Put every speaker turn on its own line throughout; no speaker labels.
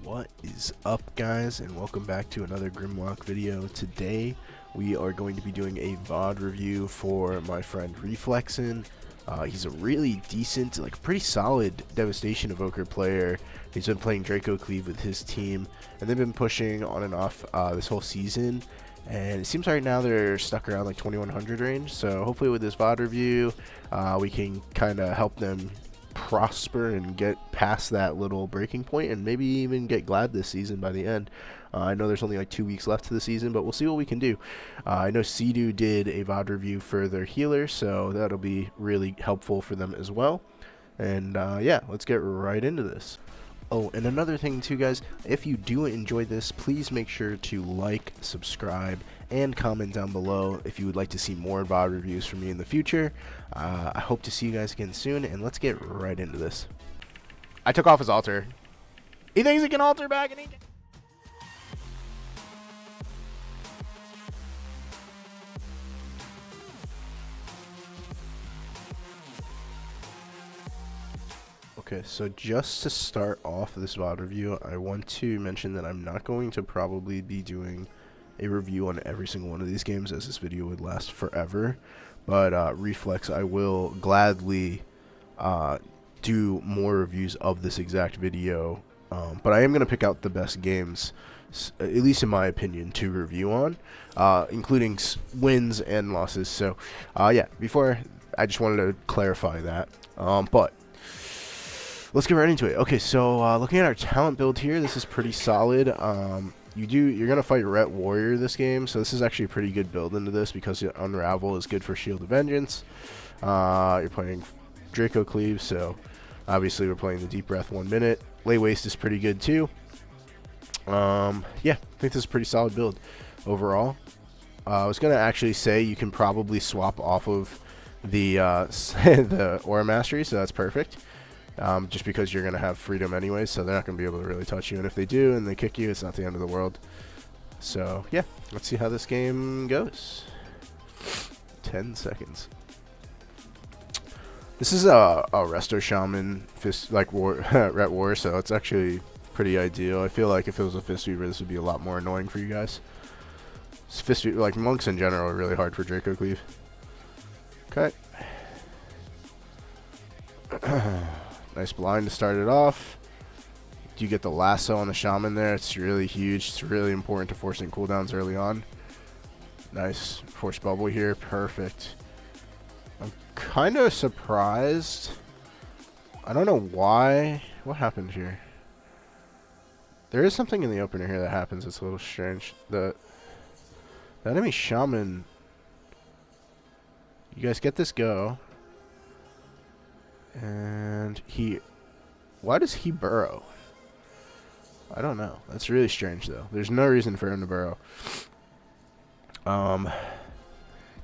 What is up, guys, and welcome back to another Grimlock video. Today we are going to be doing a VOD review for my friend Reflexin. He's a really decent, pretty solid Devastation Evoker player. He's been playing Draco cleave with his team, and they've been pushing on and off this whole season. And it seems right now they're stuck around 2100 range. So hopefully with this VOD review, we can kind of help them prosper and get past that little breaking point and maybe even get glad this season by the end. I know there's only 2 weeks left to the season, but we'll see what we can do. I know Cdew did a VOD review for their healer, so that'll be really helpful for them as well. And yeah, let's get right into this. Oh, and another thing too, guys, if you do enjoy this, please make sure to like, subscribe, and comment down below if you would like to see more VOD reviews from me in the future. I hope to see you guys again soon, and let's get right into this. I took off his altar. He thinks he can altar back, and he can. Okay, so just to start off this VOD review, I want to mention that I'm not going to probably be doing a review on every single one of these games, as this video would last forever. But Reflex, I will gladly do more reviews of this exact video. But I am going to pick out the best games, at least in my opinion, to review on, including wins and losses. So, yeah, before I just wanted to clarify that. But let's get right into it. Okay, so looking at our talent build here, this is pretty solid. You're gonna fight Ret Warrior this game, so this is actually a pretty good build into this because Unravel is good for Shield of Vengeance. You're playing Draco cleave, so obviously we're playing the Deep Breath 1 minute. Lay Waste is pretty good too. Yeah, I think this is a pretty solid build overall. I was gonna actually say you can probably swap off of the the Aura Mastery, so that's perfect. Just because you're going to have freedom anyway, so they're not going to be able to really touch you. And if they do and they kick you, it's not the end of the world. So, yeah, let's see how this game goes. 10 seconds. This is a Resto Shaman fist, Ret War, so it's actually pretty ideal. I feel like if it was a Fist Weaver, this would be a lot more annoying for you guys. Fist Weaver, monks in general are really hard for Draco cleave. Okay. Nice blind to start it off. You get the lasso on the shaman there. It's really huge. It's really important to forcing cooldowns early on. Nice force bubble here. Perfect. I'm kind of surprised. I don't know why. What happened here? There is something in the opener here that happens. It's a little strange. The enemy shaman. You guys get this go. And why does he burrow? I don't know. That's really strange, though. There's no reason for him to burrow. Yeah,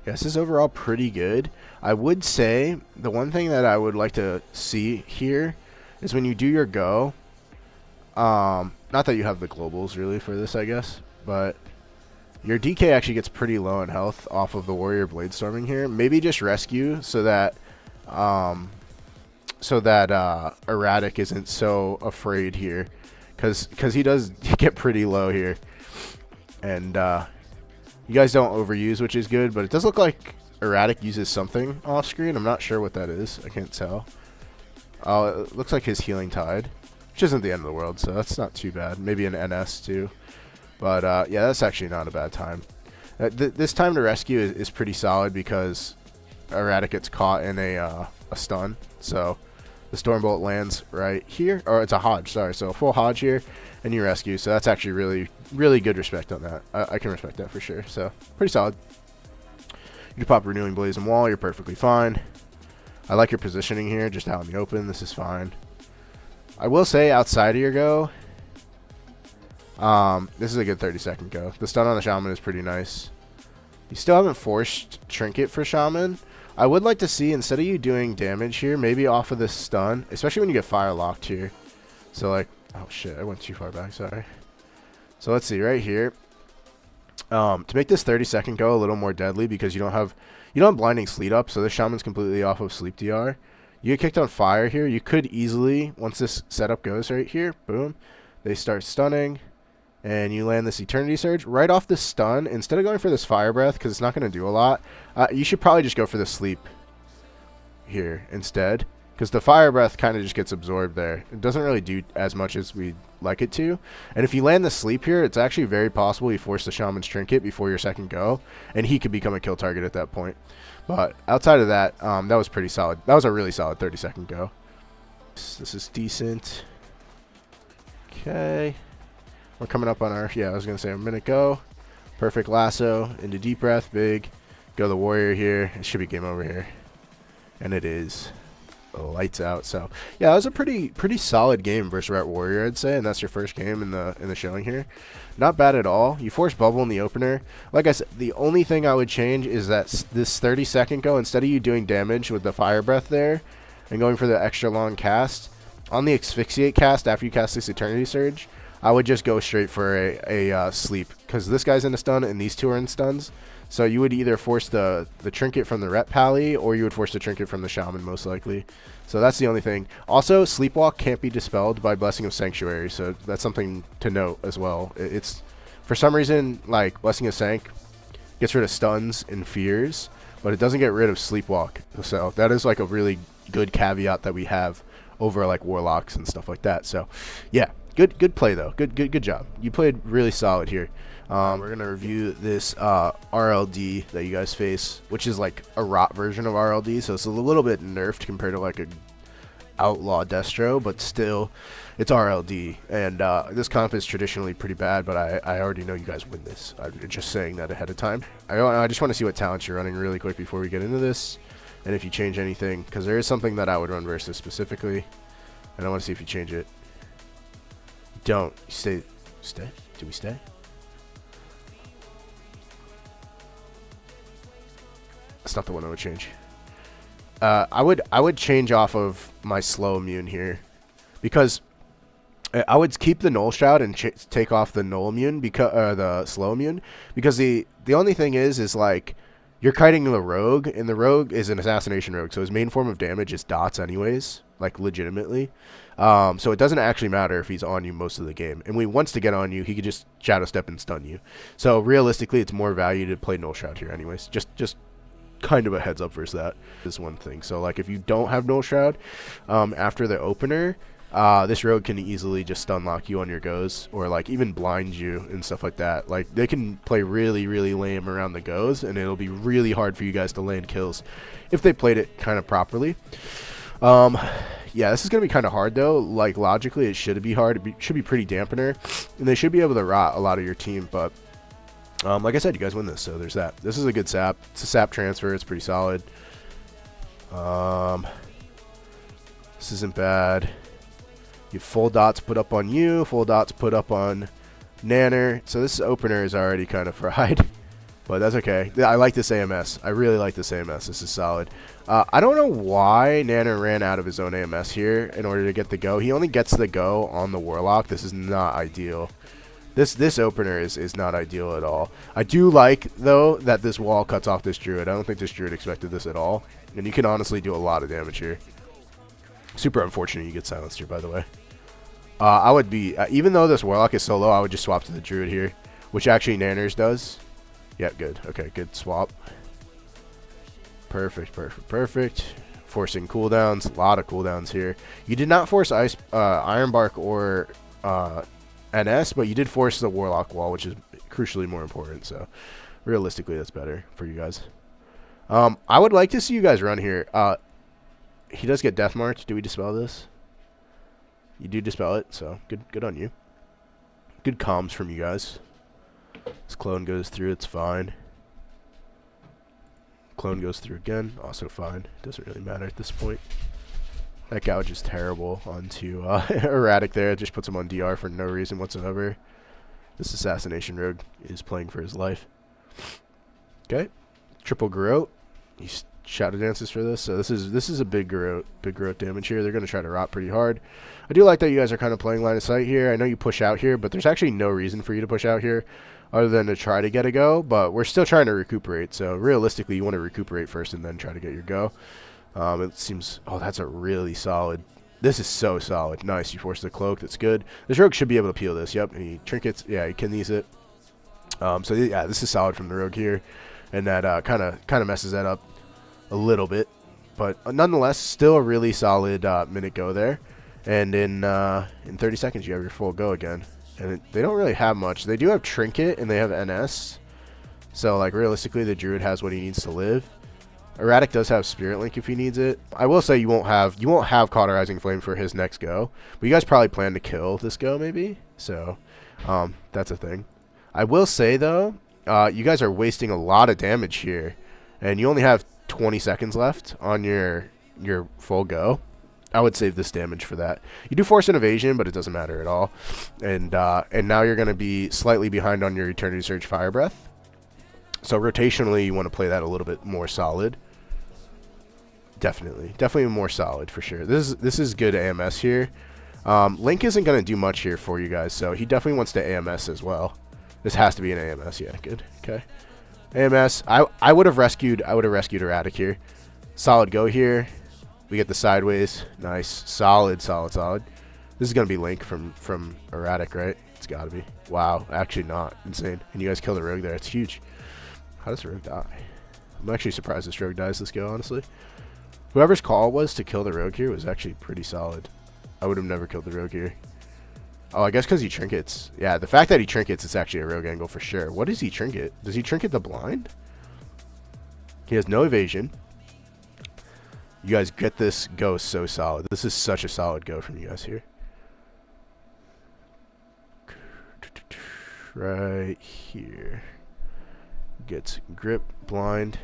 this is overall pretty good. I would say the one thing that I would like to see here is when you do your go. Not that you have the globals really for this, I guess, but your DK actually gets pretty low in health off of the Warrior Bladestorming here. Maybe just rescue so that Erratic isn't so afraid here, because he does get pretty low here, and you guys don't overuse, which is good, but it does look like Erratic uses something off screen. I'm not sure what that is. I can't tell. Oh, it looks like his Healing Tide, which isn't the end of the world, so that's not too bad. Maybe an NS too, but yeah, that's actually not a bad time. This time to rescue is pretty solid because Erratic gets caught in a stun, so the Stormbolt lands right here, or it's a Hodge, sorry, so a full Hodge here, and you rescue, so that's actually really, really good respect on that. I can respect that for sure, so pretty solid. You pop Renewing Blaze and Wall, you're perfectly fine. I like your positioning here, just out in the open, this is fine. I will say, outside of your go, this is a good 30-second go. The stun on the Shaman is pretty nice. You still haven't forced Trinket for Shaman. I would like to see, instead of you doing damage here, maybe off of this stun, especially when you get fire locked here. So oh shit, I went too far back, sorry. So let's see, right here. To make this 30-second go a little more deadly, because you don't have blinding sleet up, so this shaman's completely off of sleep DR. You get kicked on fire here. You could easily, once this setup goes right here, boom, They start stunning, and you land this Eternity Surge. Right off the stun, instead of going for this Fire Breath, because it's not going to do a lot, you should probably just go for the Sleep here instead, because the Fire Breath kind of just gets absorbed there. It doesn't really do as much as we'd like it to. And if you land the Sleep here, it's actually very possible you force the Shaman's Trinket before your second go, and he could become a kill target at that point. But outside of that, that was pretty solid. That was a really solid 30-second go. This is decent. Okay. We're coming up on our, I was going to say a minute go. Perfect lasso into deep breath, big. Go the warrior here. It should be game over here. And it is. Lights out. So yeah, that was a pretty solid game versus Rat Warrior, I'd say, and that's your first game in the showing here. Not bad at all. You force bubble in the opener. Like I said, the only thing I would change is that this 30-second go, instead of you doing damage with the fire breath there and going for the extra long cast, on the asphyxiate cast after you cast this Eternity Surge, I would just go straight for a sleep, because this guy's in a stun and these two are in stuns. So you would either force the trinket from the Ret Pally, or you would force the trinket from the Shaman, most likely. So that's the only thing. Also, Sleepwalk can't be dispelled by Blessing of Sanctuary, so that's something to note as well. It's, for some reason, like, Blessing of Sanct gets rid of stuns and fears, but it doesn't get rid of Sleepwalk. So that is like a really good caveat that we have over like Warlocks and stuff like that. So yeah, good play though. Good job. You played really solid here. We're gonna review this RLD that you guys face, which is like a rot version of RLD, so it's a little bit nerfed compared to like a outlaw Destro, but still it's RLD, and this comp is traditionally pretty bad, but I already know you guys win this. I'm just saying that ahead of time. I just want to see what talents you're running really quick before we get into this, and if you change anything, because there is something that I would run versus specifically, and I want to see if you change it. Don't. Stay. Do we stay? That's not the one I would change. I would change off of my slow immune here, because I would keep the null shroud and take off the null immune, because the slow immune, because the only thing is like you're kiting the rogue, and the rogue is an assassination rogue, so his main form of damage is dots anyways, like legitimately. So it doesn't actually matter if he's on you most of the game, and when he wants to get on you, he could just shadow step and stun you. So realistically, it's more value to play null shroud here anyways. Just kind of a heads up versus that is one thing. So like if you don't have null shroud after the opener, this rogue can easily just stun lock you on your goes, or like even blind you and stuff like that. Like they can play really lame around the goes, and it'll be really hard for you guys to land kills if they played it kind of properly. Yeah, this is gonna be kind of hard though. Like logically it should be hard. It should be pretty dampener, and they should be able to rot a lot of your team, but like I said, you guys win this, so there's that. This is a good sap. It's a sap transfer. It's pretty solid. This isn't bad. You have full dots put up on you, full dots put up on Nanner. So this opener is already kind of fried, but that's okay. I like this AMS. I really like this AMS. This is solid. I don't know why Nanner ran out of his own AMS here in order to get the go. He only gets the go on the Warlock. This is not ideal. This opener is not ideal at all. I do like, though, that this wall cuts off this Druid. I don't think this Druid expected this at all. And you can honestly do a lot of damage here. Super unfortunate you get silenced here, by the way. I would be, even though this Warlock is so low, I would just swap to the Druid here, which actually Nanners does. Yeah, good. Okay, good swap. Perfect. Forcing cooldowns. A lot of cooldowns here. You did not force Ironbark or NS, but you did force the Warlock wall, which is crucially more important, so realistically that's better for you guys. I would like to see you guys run here. He does get Death March. Do we dispel this? You do dispel it, so good on you. Good comms from you guys. This clone goes through, it's fine. Clone goes through again, also fine. Doesn't really matter at this point. That gouge is terrible onto Erratic there. It just puts him on DR for no reason whatsoever. This Assassination Rogue is playing for his life. Okay. Triple Garrote. He Shadow Dances for this. So this is a big Garrote damage here. They're going to try to rot pretty hard. I do like that you guys are kind of playing line of sight here. I know you push out here, but there's actually no reason for you to push out here other than to try to get a go. But we're still trying to recuperate. So realistically, you want to recuperate first and then try to get your go. It seems, oh, that's a really solid This is so solid. Nice, you forced the cloak. That's good. This rogue should be able to peel this. Yep, and he trinkets. Yeah, he can use it. So yeah, this is solid from the rogue here, and that kind of messes that up a little bit, but nonetheless, still a really solid minute go there. And in 30 seconds, you have your full go again. And they don't really have much. They do have trinket and they have NS. So like realistically, the druid has what he needs to live. Erratic does have Spirit Link if he needs it. I will say you won't have Cauterizing Flame for his next go, but you guys probably plan to kill this go maybe. So that's a thing. I will say though, you guys are wasting a lot of damage here, and you only have 20 seconds left on your full go. I would save this damage for that. You do force an evasion, but it doesn't matter at all. And now you're going to be slightly behind on your Eternity Surge Fire Breath. So rotationally, you want to play that a little bit more solid. Definitely more solid for sure. This is good AMS here. Link isn't going to do much here for you guys, so he definitely wants to AMS as well. This has to be an AMS. Yeah, good. Okay. AMS. I would have rescued Erratic here. Solid go here. We get the sideways. Nice. Solid. This is going to be Link from Erratic, right? It's got to be. Wow. Actually not. Insane. And you guys kill the rogue there. It's huge. How does the rogue die? I'm actually surprised this rogue dies this go, honestly. Whoever's call was to kill the rogue here was actually pretty solid. I would have never killed the rogue here. Oh, I guess because he trinkets. Yeah, the fact that he trinkets is actually a rogue angle for sure. What does he trinket? Does he trinket the blind? He has no evasion. You guys get this go so solid. This is such a solid go from you guys here. Right here. Gets grip, blind.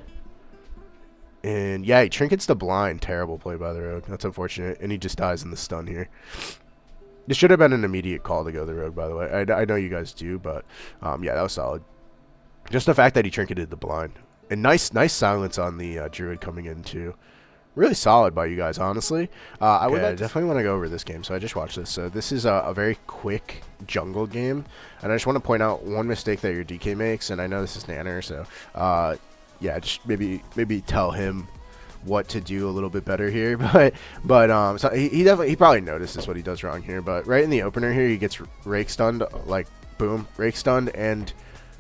And yeah, he trinkets the blind. Terrible play by the rogue. That's unfortunate. And he just dies in the stun here. This should have been an immediate call to go the rogue, by the way. I know you guys do, but yeah, that was solid. Just the fact that he trinketed the blind. And nice silence on the druid coming in too. Really solid by you guys, honestly. I definitely want to go over this game, so I just watched this. So this is a very quick jungle game, and I just want to point out one mistake that your DK makes, and I know this is Nanner, so yeah, just maybe tell him what to do a little bit better here. But so he probably notices what he does wrong here. But right in the opener here, he gets rake stunned, like boom, rake stunned, and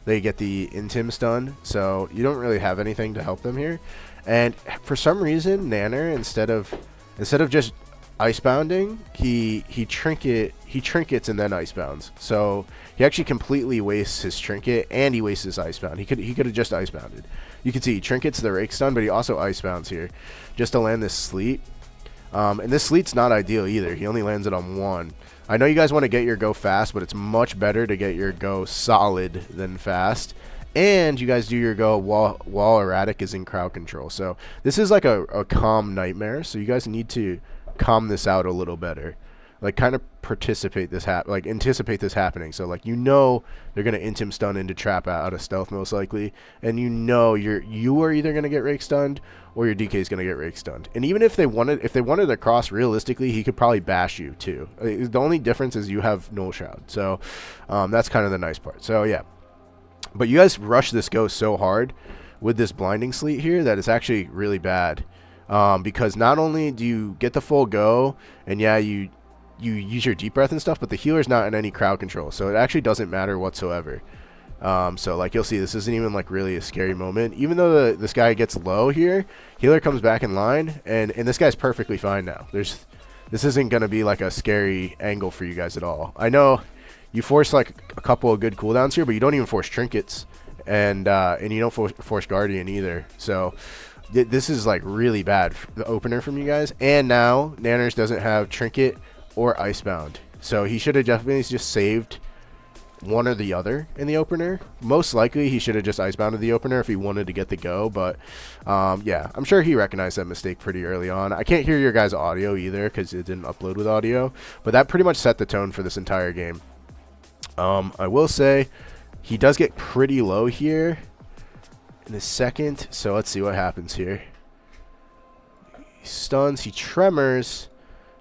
they get the intim stun. So you don't really have anything to help them here. And for some reason, Nanner, instead of just icebounding, he trinkets and then icebounds. So he actually completely wastes his trinket and he wastes his icebound. He could have just icebounded. You can see he trinkets the rake stun, but he also icebounds here just to land this sleet. And this sleet's not ideal either. He only lands it on one. I know you guys want to get your go fast, but it's much better to get your go solid than fast. And you guys do your go while Erratic is in crowd control. So this is like a calm nightmare. So you guys need to calm this out a little better. Like kind of anticipate this happening. So like, you know, they're gonna intim stun into trap out of stealth most likely, and you know you are either gonna get rake stunned or your DK is gonna get rake stunned. And even if they wanted to cross, realistically, he could probably bash you too. The only difference is you have null shroud. So that's kind of the nice part. So yeah. But you guys rush this go so hard with this blinding sleet here that it's actually really bad. Because not only do you get the full go, and yeah, you use your deep breath and stuff, but the healer's not in any crowd control, so it actually doesn't matter whatsoever. So like you'll see, this isn't even like really a scary moment. Even though this guy gets low here, healer comes back in line, and this guy's perfectly fine now. This isn't going to be like a scary angle for you guys at all. I know you force like a couple of good cooldowns here, but you don't even force trinkets, and you don't force guardian either. So this is like really bad, the opener from you guys. And now Nanners doesn't have trinket or icebound, so he should have definitely just saved one or the other in the opener. Most likely he should have just icebounded the opener if he wanted to get the go, but yeah, I'm sure he recognized that mistake pretty early on. I can't hear your guys' audio either because it didn't upload with audio, but that pretty much set the tone for this entire game. I will say he does get pretty low here in a second, so let's see what happens here. He stuns, he tremors.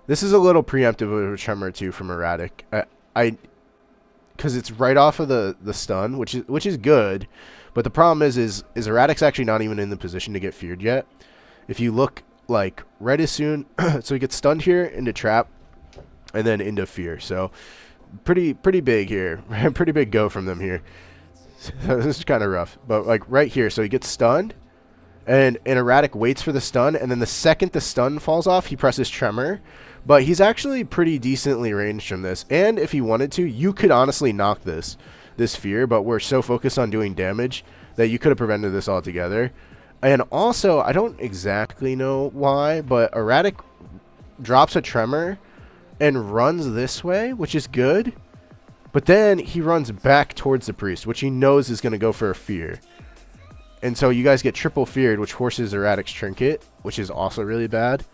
This is a little preemptive of a tremor too from Erratic. Because it's right off of the stun, which is good, but the problem is Erratic's actually not even in the position to get feared yet. If you look like right as soon. So he gets stunned here into trap, and then into fear. So pretty big here. Pretty big go from them here. So this is kind of rough, but like right here, so he gets stunned, and Erratic waits for the stun, and then the second the stun falls off, he presses Tremor. But he's actually pretty decently ranged from this, and if he wanted to, you could honestly knock this fear, but we're so focused on doing damage that you could have prevented this altogether. And also, I don't exactly know why, but Erratic drops a Tremor and runs this way, which is good. But then he runs back towards the priest, which he knows is going to go for a fear. And so you guys get triple feared, which forces Erratic's trinket, which is also really bad.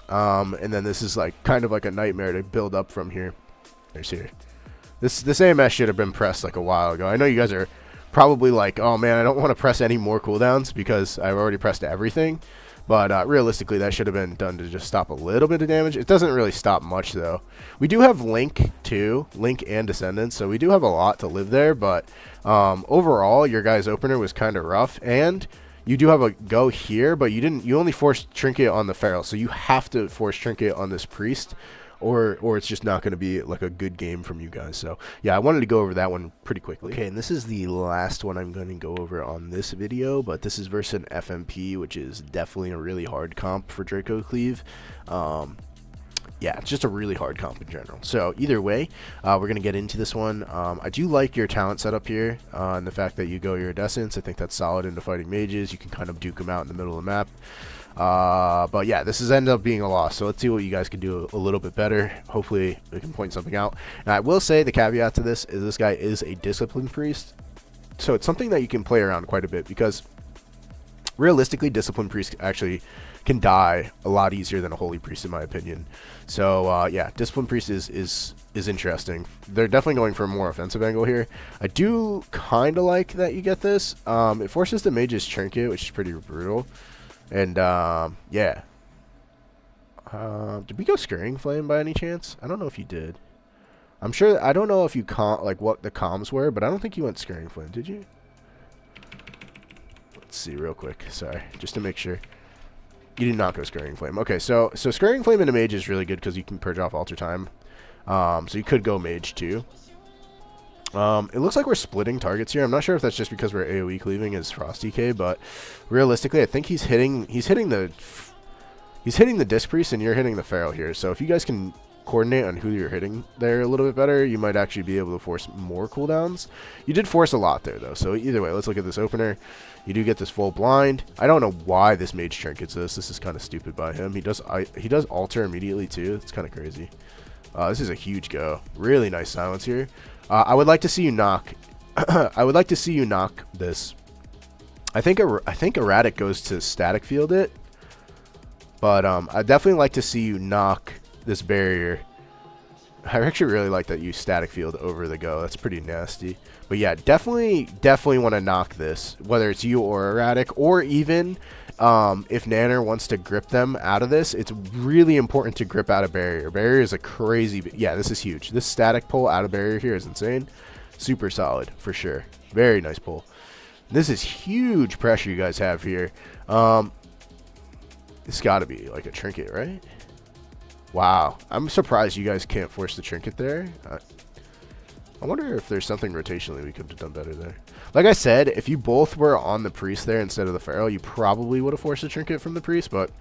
And then this is like kind of like a nightmare to build up from here. There's here. This AMS should have been pressed like a while ago. I know you guys are probably like, oh man, I don't want to press any more cooldowns because I've already pressed everything. But realistically, that should have been done to just stop a little bit of damage. It doesn't really stop much, though. We do have Link, too. Link and Descendants. So we do have a lot to live there. But overall, your guys' opener was kind of rough. And you do have a go here, but you only forced Trinket on the Feral. So you have to force Trinket on this Priest. Or it's just not going to be like a good game from you guys. So yeah, I wanted to go over that one pretty quickly. Okay, and this is the last one I'm going to go over on this video, but this is versus an FMP, which is definitely a really hard comp for Draco cleave. Yeah, it's just a really hard comp in general. So either way, we're going to get into this one. I do like your talent setup here, and the fact that you go Iridescence. I think that's solid into fighting mages. You can kind of duke them out in the middle of the map. But yeah, this has ended up being a loss, so let's see what you guys can do a little bit better. Hopefully we can point something out. And I will say the caveat to this is this guy is a Discipline Priest, so it's something that you can play around quite a bit, because realistically Discipline Priest actually can die a lot easier than a Holy Priest in my opinion. So yeah, Discipline Priest is interesting. They're definitely going for a more offensive angle here. I do kind of like that you get this. It forces the mage's trinket, which is pretty brutal. And, yeah. Did we go Scurrying Flame by any chance? I don't know if you did. I'm sure, I don't know if you like what the comms were, but I don't think you went Scurrying Flame, did you? Let's see real quick. Sorry, just to make sure. You did not go Scurrying Flame. Okay, so Scurrying Flame into Mage is really good because you can purge off Alter Time. So you could go Mage too. It looks like we're splitting targets here. I'm not sure if that's just because we're AoE cleaving as Frost DK, but realistically, I think he's hitting the Disc Priest and you're hitting the Feral here. So if you guys can coordinate on who you're hitting there a little bit better, you might actually be able to force more cooldowns. You did force a lot there though. So either way, let's look at this opener. You do get this full blind. I don't know why this Mage trinkets this. This is kind of stupid by him. He does alter immediately too. It's kind of crazy. This is a huge go. Really nice silence here. I would like to see you knock. I would like to see you knock this. I think Erratic goes to static field it, but I definitely like to see you knock this barrier. I actually really like that you static field over the go. That's pretty nasty. But yeah, definitely want to knock this, whether it's you or Erratic, or even if Nanner wants to grip them out of this. It's really important to grip out a barrier. Barrier is a crazy, yeah, this is huge. This static pull out of barrier here is insane. Super solid for sure. Very nice pull. This is huge pressure you guys have here. It's got to be like a trinket, right? Wow, I'm surprised you guys can't force the trinket there. I wonder if there's something rotationally we could have done better there. Like I said, if you both were on the Priest there instead of the Feral, you probably would have forced a trinket from the Priest, but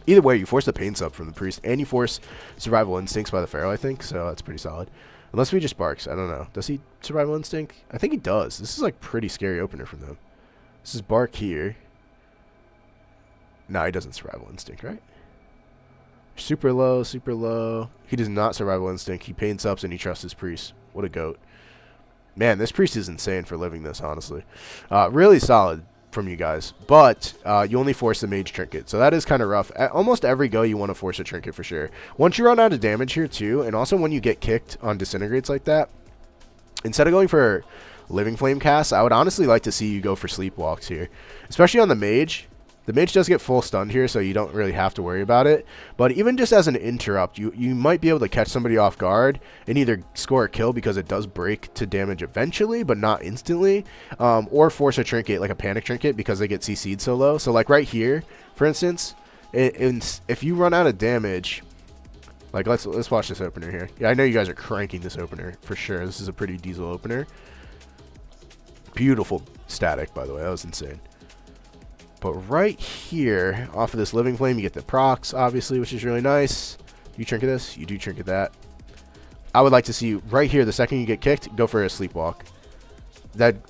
either way, you force the Pain Sub from the Priest, and you force Survival Instincts by the Feral, I think, so that's pretty solid. Unless we just Barks, I don't know. Does he Survival Instinct? I think he does. This is like pretty scary opener from them. This is Bark here. No, he doesn't Survival Instinct, right? Super low, super low. He does not Survival Instinct. He Pain Subs and he trusts his Priest. What a goat. Man, this Priest is insane for living this, honestly. Really solid from you guys. But you only force the Mage Trinket. So that is kind of rough. At almost every go, you want to force a Trinket for sure. Once you run out of damage here, too, and also when you get kicked on Disintegrates like that, instead of going for Living Flame casts, I would honestly like to see you go for Sleepwalks here. Especially on the Mage. The Mage does get full stunned here, so you don't really have to worry about it. But even just as an interrupt, you might be able to catch somebody off guard and either score a kill because it does break to damage eventually, but not instantly, or force a trinket, like a Panic Trinket, because they get CC'd so low. So like right here, for instance, If you run out of damage, like let's watch this opener here. Yeah, I know you guys are cranking this opener for sure. This is a pretty diesel opener. Beautiful static, by the way. That was insane. But right here, off of this living flame, you get the procs, obviously, which is really nice. You trinket this, you do trinket that. I would like to see you right here, the second you get kicked, go for a sleepwalk.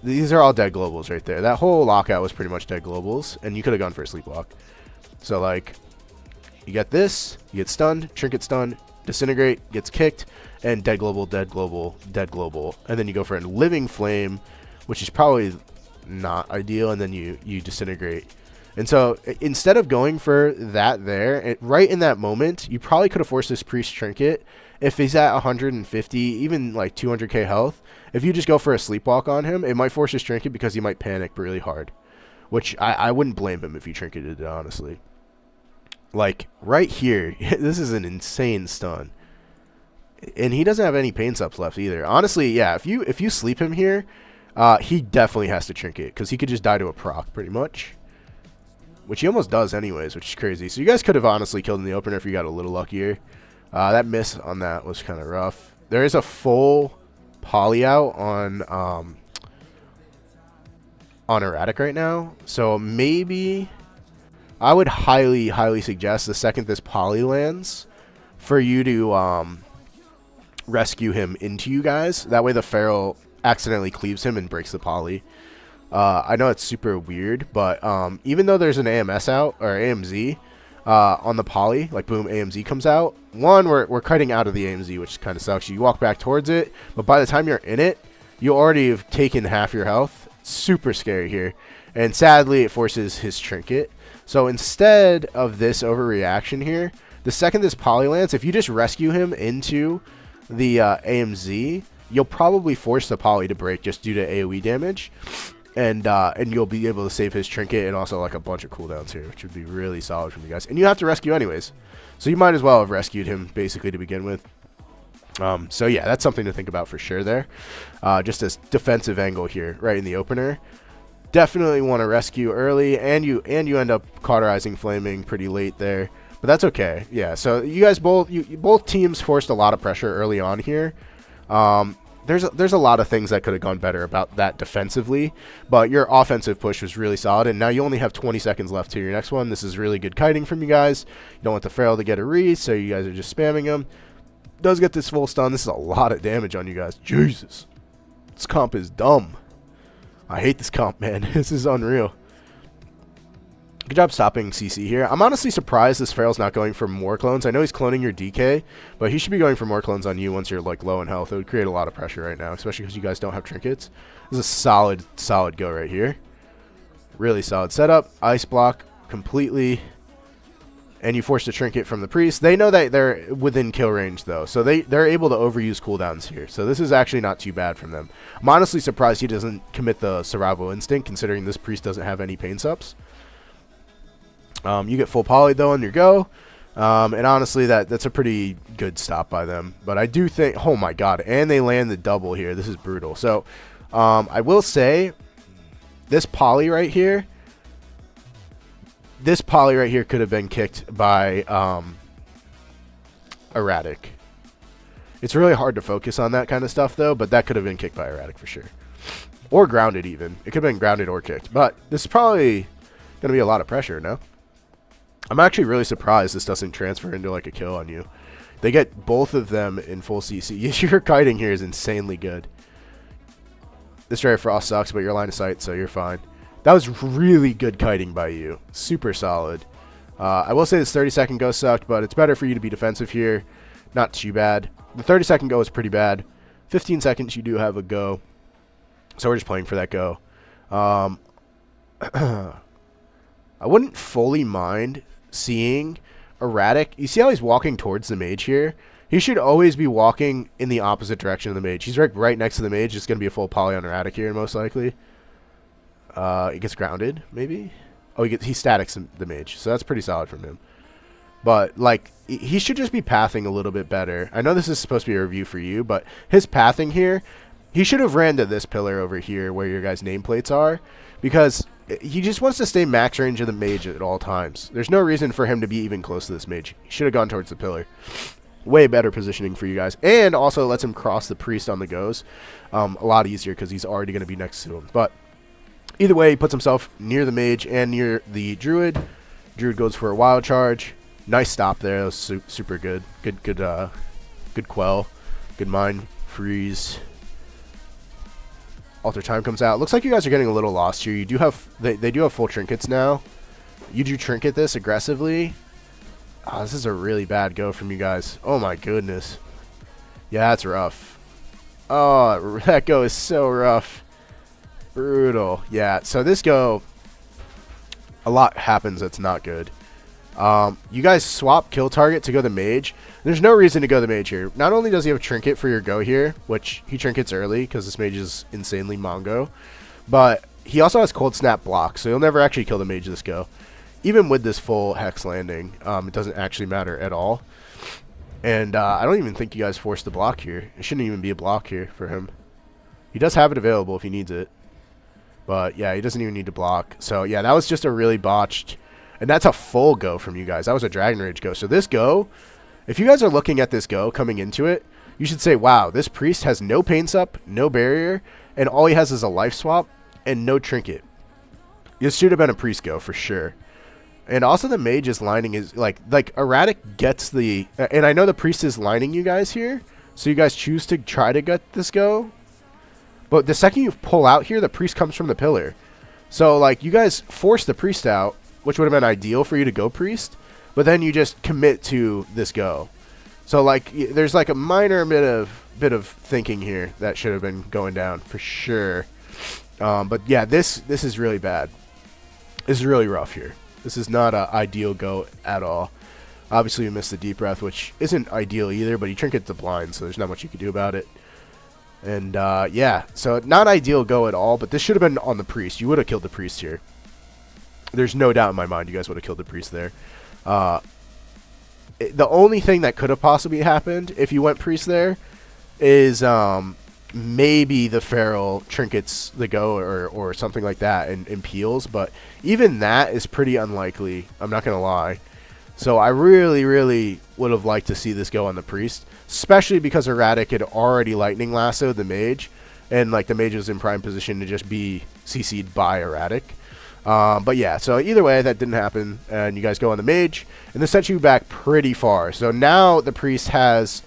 These are all dead globals right there. That whole lockout was pretty much dead globals, and you could have gone for a sleepwalk. So, like, you get this, you get stunned, trinket stun, disintegrate, gets kicked, and dead global, dead global, dead global. And then you go for a living flame, which is probably not ideal, and then you disintegrate. And so instead of going for that there, right in that moment, you probably could have forced this priest trinket if he's at 150, even like 200k health. If you just go for a sleepwalk on him, it might force his trinket because he might panic really hard, which I wouldn't blame him if he trinketed it, honestly. Like right here, this is an insane stun, and he doesn't have any pain subs left either. Honestly, yeah, if you sleep him here, he definitely has to trinket because he could just die to a proc pretty much. Which he almost does anyways, which is crazy. So you guys could have honestly killed in the opener if you got a little luckier. That miss on that was kind of rough. There is a full poly out on erratic right now. So maybe I would highly suggest the second this poly lands for you to rescue him into you guys. That way the feral accidentally cleaves him and breaks the poly. I know it's super weird, but even though there's an AMS out, or AMZ, on the poly, like boom, AMZ comes out, we're kiting out of the AMZ, which kind of sucks. You walk back towards it, but by the time you're in it, you already have taken half your health. Super scary here. And sadly, it forces his trinket. So instead of this overreaction here, the second this poly lands, if you just rescue him into the AMZ, you'll probably force the poly to break just due to AoE damage. And you'll be able to save his trinket and also like a bunch of cooldowns here, which would be really solid from you guys. And you have to rescue anyways, so you might as well have rescued him basically to begin with. So yeah, that's something to think about for sure there. Just this defensive angle here, right in the opener. Definitely want to rescue early, and you end up cauterizing flaming pretty late there, but that's okay. Yeah, so you guys both teams forced a lot of pressure early on here. There's a lot of things that could have gone better about that defensively, but your offensive push was really solid, and now you only have 20 seconds left to your next one. This is really good kiting from you guys. You don't want the feral to get a re, so you guys are just spamming him. Does get this full stun. This is a lot of damage on you guys. Jesus. This comp is dumb. I hate this comp, man. This is unreal. Good job stopping CC here. I'm honestly surprised this Feral's not going for more clones. I know he's cloning your DK, but he should be going for more clones on you once you're like low in health. It would create a lot of pressure right now, especially because you guys don't have trinkets. This is a solid go right here. Really solid setup. Ice block completely. And you force the trinket from the priest. They know that they're within kill range though, so they're able to overuse cooldowns here. So this is actually not too bad from them. I'm honestly surprised he doesn't commit the survival instinct, considering this priest doesn't have any pain subs. You get full poly though on your go, and honestly that's a pretty good stop by them. But I do think, oh my god, and they land the double here. This is brutal. So I will say this poly right here could have been kicked by erratic. It's really hard to focus on that kind of stuff though, but that could have been kicked by erratic for sure, or grounded even. It could have been grounded or kicked, but this is probably gonna be a lot of pressure. No, I'm actually really surprised this doesn't transfer into like a kill on you. They get both of them in full CC. Your kiting here is insanely good. This Ray of Frost sucks, but your line of sight, so you're fine. That was really good kiting by you. Super solid. I will say this 30-second go sucked, but it's better for you to be defensive here. Not too bad. The 30-second go is pretty bad. 15 seconds you do have a go. So we're just playing for that go. I wouldn't fully mind seeing erratic. You see how he's walking towards the mage here? He should always be walking in the opposite direction of the mage. He's right next to the mage. It's going to be a full poly on erratic here, most likely. He gets grounded, maybe? Oh, he statics the mage, so that's pretty solid from him. But, like, he should just be pathing a little bit better. I know this is supposed to be a review for you, but his pathing here, he should have ran to this pillar over here where your guys' nameplates are, because he just wants to stay max range of the mage at all times. There's no reason for him to be even close to this mage. He should have gone towards the pillar. Way better positioning for you guys. And also lets him cross the priest on the goes. A lot easier because he's already going to be next to him. But either way, he puts himself near the mage and near the druid. Druid goes for a wild charge. Nice stop there. That was super good. Good quell. Good mind freeze. Alter time comes out. Looks like you guys are getting a little lost here. You do have they do have full trinkets now. You do trinket this aggressively. Oh, this is a really bad go from you guys. Oh my goodness. Yeah, that's rough. Oh, that go is so rough. Brutal. Yeah, so this go, a lot happens that's not good. You guys swap kill target to go the mage. There's no reason to go the mage here. Not only does he have a trinket for your go here, which he trinkets early because this mage is insanely mongo, but he also has cold snap block, so he'll never actually kill the mage this go. Even with this full hex landing, it doesn't actually matter at all. And I don't even think you guys forced the block here. It shouldn't even be a block here for him. He does have it available if he needs it. But yeah, he doesn't even need to block. So yeah, that was just a really botched. And that's a full go from you guys. That was a Dragon Rage go. So this go, if you guys are looking at this go coming into it, you should say, wow, this priest has no pain sup, no barrier, and all he has is a life swap and no trinket. This should have been a priest go for sure. And also the mage is lining his, like erratic gets the, and I know the priest is lining you guys here, so you guys choose to try to get this go. But the second you pull out here, the priest comes from the pillar. So like you guys force the priest out, which would have been ideal for you to go priest, but then you just commit to this go. So like there's like a minor bit of thinking here that should have been going down for sure. But yeah, this is really bad. This is really rough here. This is not an ideal go at all. Obviously, you missed the deep breath, which isn't ideal either, but he trinkets the blind, so there's not much you can do about it. And yeah, so not ideal go at all, but this should have been on the priest. You would have killed the priest here. There's no doubt in my mind you guys would have killed the priest there. The only thing that could have possibly happened if you went priest there is maybe the feral trinkets the go or something like that and peels, but even that is pretty unlikely. I'm not gonna lie. So I really would have liked to see this go on the priest, especially because erratic had already lightning lassoed the mage, and like the mage was in prime position to just be CC'd by erratic. But yeah, so either way that didn't happen, and you guys go on the mage, and this sets you back pretty far. So now the priest has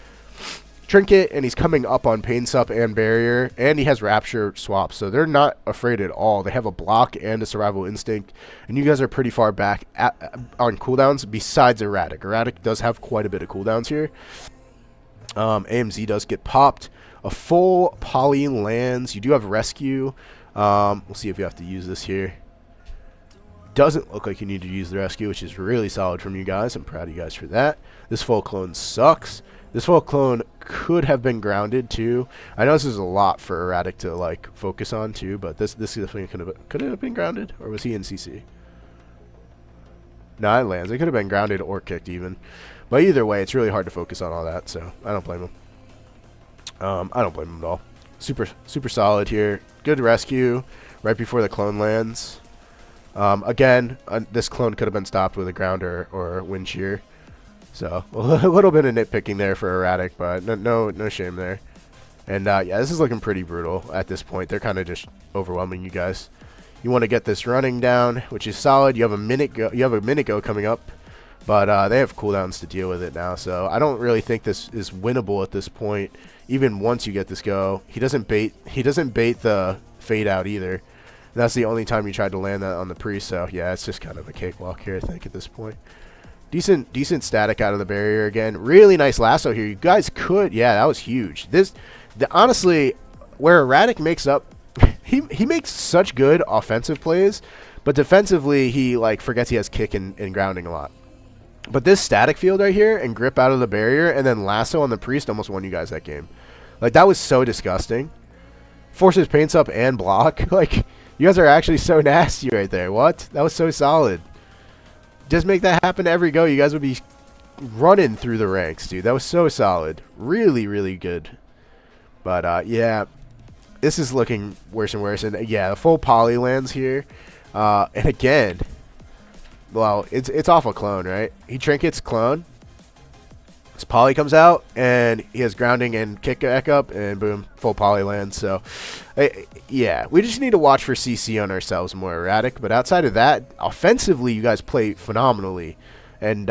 trinket, and he's coming up on pain sup and barrier, and he has rapture swap, so they're not afraid at all. They have a block and a survival instinct, and you guys are pretty far back on cooldowns besides erratic. Erratic does have quite a bit of cooldowns here. AMZ does get popped. A full poly lands. You do have rescue. We'll see if you have to use this here. Doesn't look like you need to use the rescue, which is really solid from you guys. I'm proud of you guys for that. This full clone sucks. This full clone could have been grounded too. I know this is a lot for erratic to like focus on too, but this definitely could have been grounded, or was he in CC? No, it lands. It could have been grounded or kicked even. But either way, it's really hard to focus on all that, so I don't blame him. I don't blame him at all. Super solid here. Good rescue right before the clone lands. Again, this clone could have been stopped with a grounder or wind shear. So a little bit of nitpicking there for erratic, but no shame there. And yeah, this is looking pretty brutal at this point. They're kind of just overwhelming you guys. You want to get this running down, which is solid. You have a minute go. You have a minute go coming up, but they have cooldowns to deal with it now. So I don't really think this is winnable at this point. Even once you get this go, he doesn't bait the fade out either. And that's the only time you tried to land that on the priest. So yeah, it's just kind of a cakewalk here, I think, at this point. Decent static out of the barrier again. Really nice lasso here. You guys could, yeah, that was huge. Honestly, where erratic makes up, he makes such good offensive plays, but defensively he like forgets he has kick and grounding a lot. But this static field right here and grip out of the barrier and then lasso on the priest almost won you guys that game. Like that was so disgusting. Forces paints up and block. Like you guys are actually so nasty right there. What? That was so solid. Just make that happen every go. You guys would be running through the ranks, dude. That was so solid. Really good. But yeah, this is looking worse and worse. And yeah, the full poly lands here. And again, well, it's off a clone, right? He trinkets clone. His poly comes out, and he has grounding and kick back up, and boom, full poly land. So, yeah, we just need to watch for CC on ourselves more erratic. But outside of that, offensively, you guys play phenomenally. And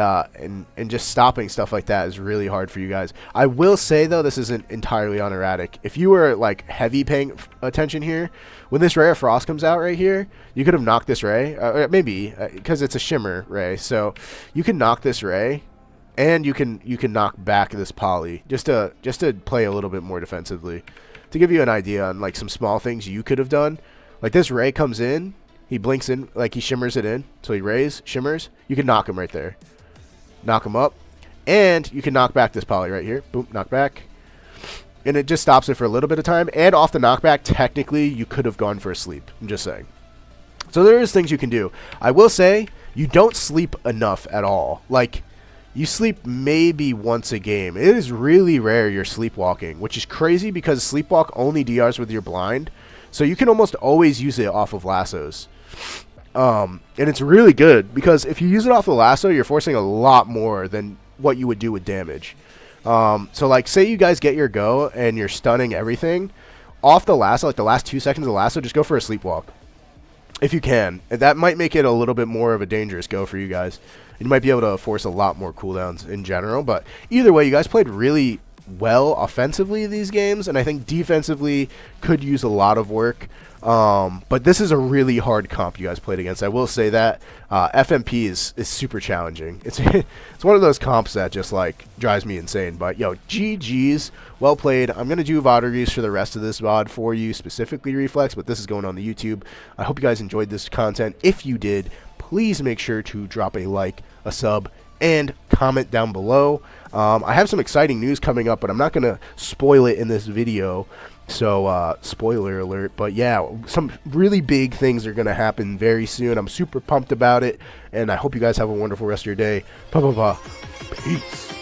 just stopping stuff like that is really hard for you guys. I will say, though, this isn't entirely on erratic. If you were, like, heavy paying attention here, when this Ray of Frost comes out right here, you could have knocked this Ray. Maybe, because it's a Shimmer Ray. So you can knock this Ray, and you can knock back this poly just to play a little bit more defensively. To give you an idea on, like, some small things you could have done. Like, this Ray comes in. He blinks in, like he shimmers it in. So he rays, shimmers. You can knock him right there. Knock him up. And you can knock back this poly right here. Boom, knock back. And it just stops it for a little bit of time. And off the knockback, technically, you could have gone for a sleep. I'm just saying. So there is things you can do. I will say, you don't sleep enough at all. Like, you sleep maybe once a game. It is really rare you're sleepwalking, which is crazy because sleepwalk only DRs with your blind. So you can almost always use it off of lassos. And it's really good because if you use it off the lasso, you're forcing a lot more than what you would do with damage. So like, say you guys get your go and you're stunning everything off the lasso, like the last 2 seconds of the lasso, just go for a sleepwalk if you can. And that might make it a little bit more of a dangerous go for you guys. You might be able to force a lot more cooldowns in general, but either way, you guys played really well offensively these games, and I think defensively could use a lot of work. But this is a really hard comp you guys played against. I will say that FMP is super challenging. It's it's one of those comps that just like drives me insane. But yo, GG's, well played. I'm gonna do VOD reviews for the rest of this VOD for you, specifically Reflex, but this is going on the YouTube. I hope you guys enjoyed this content. If you did, please make sure to drop a like, a sub, and comment down below. I have some exciting news coming up, but I'm not going to spoil it in this video, so spoiler alert. But yeah, some really big things are going to happen very soon. I'm super pumped about it, and I hope you guys have a wonderful rest of your day. Peace.